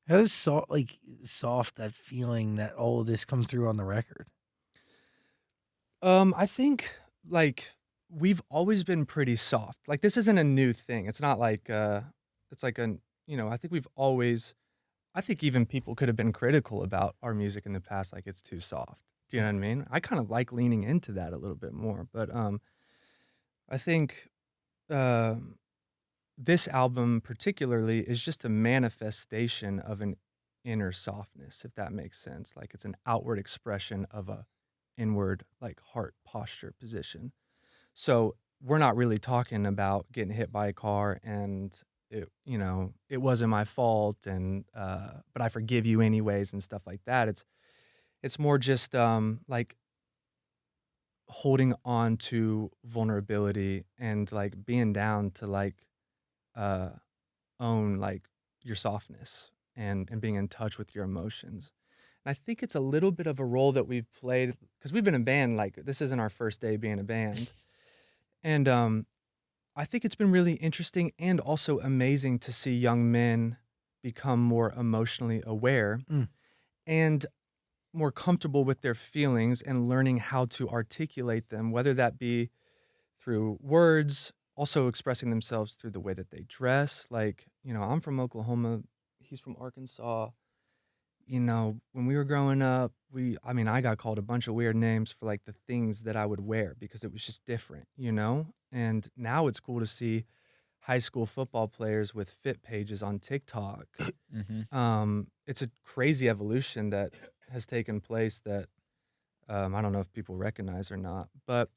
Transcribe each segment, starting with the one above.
How does soft that feeling that all of this comes through on the record? I think, like, we've always been pretty soft. Like, this isn't a new thing. It's not like, it's like an I think we've always I think even people could have been critical about our music in the past, like, it's too soft. Do you know what I mean? I kind of like leaning into that a little bit more, but, I think, um, this album particularly is just a manifestation of an inner softness, if that makes sense. Like, it's an outward expression of a inward, like, heart posture position. So, we're not really talking about getting hit by a car and it wasn't my fault and, but I forgive you anyways and stuff like that. It's more just, like, holding on to vulnerability and, like, being down to, like, uh, own, like, your softness and being in touch with your emotions. And I think it's a little bit of a role that we've played because 'cause we've been a band, like, this isn't our first day being a band. And, I think it's been really interesting and also amazing to see young men become more emotionally aware Mm. and more comfortable with their feelings and learning how to articulate them, whether that be through words, also expressing themselves through the way that they dress. Like, I'm from Oklahoma, he's from Arkansas. When we were growing up, I mean, I got called a bunch of weird names for like the things that I would wear because it was just different, you know? And now it's cool to see high school football players with fit pages on TikTok. Mhm. It's a crazy evolution that has taken place that I don't know if people recognize or not. But,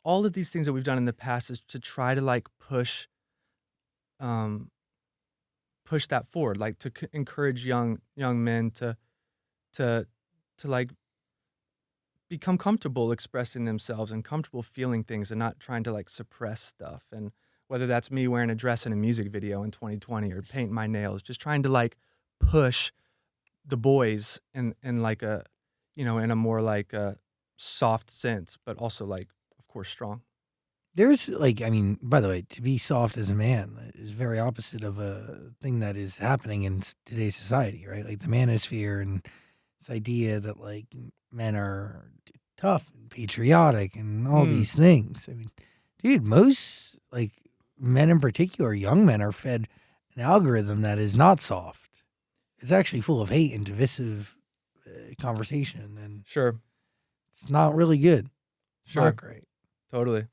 all of these things that we've done in the past is to try to like um, push that forward, like to encourage young men to to like become comfortable expressing themselves and comfortable feeling things and not trying to like suppress stuff. And whether that's me wearing a dress in a music video in 2020 or painting my nails, just trying to like push the boys in like in a more like a soft sense, but also like of course strong. There's like, I mean, by the way, to be soft as a man is very opposite of a thing that is happening in today's society, right? Like the manosphere and this idea that like men are tough and patriotic and all Mm, these things. I mean, dude, most like men in particular, young men, are fed an algorithm that is not soft. It's actually full of hate and divisive conversation, and sure, it's not really good. It's not sure, great. totally.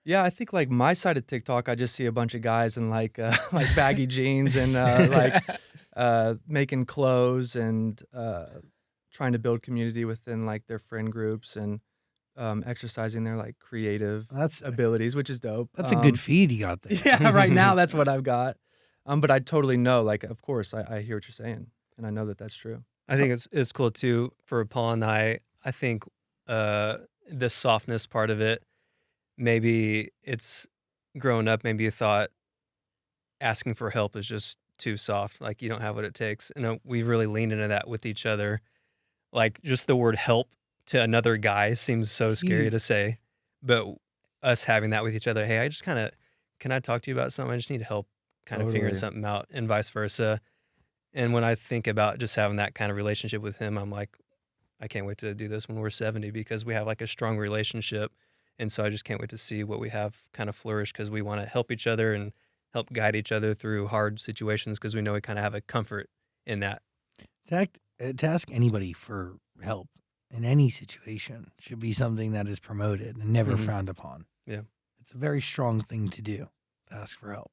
Yeah, I think, like, my side of TikTok, I just see a bunch of guys in, like, like, baggy jeans and, making clothes and, trying to build community within, like, their friend groups and, exercising their, like, creative That's abilities, which is dope. that's a good feed you got there. Yeah, right now, that's what I've got. But I totally know, like, of course, I hear what you're saying, and I know that that's true. I think it's cool too for Paul and I. I think the softness part of it, maybe it's growing up, maybe you thought asking for help is just too soft, like you don't have what it takes. And we really leaned into that with each other. Like just the word help to another guy seems so scary to Huge. say, but us having that with each other, hey, I just kind of can I talk to you about something? I just need help kind of figuring Totally. something out and vice versa. And when I think about just having that kind of relationship with him, I'm like, I can't wait to do this when we're 70 because we have like a strong relationship. And so I just can't wait to see what we have kind of flourish because we want to help each other and help guide each other through hard situations because we know we kind of have a comfort in that. To ask anybody for help in any situation should be something that is promoted and never Hmm. frowned upon. Yeah. It's a very strong thing to do, to ask for help.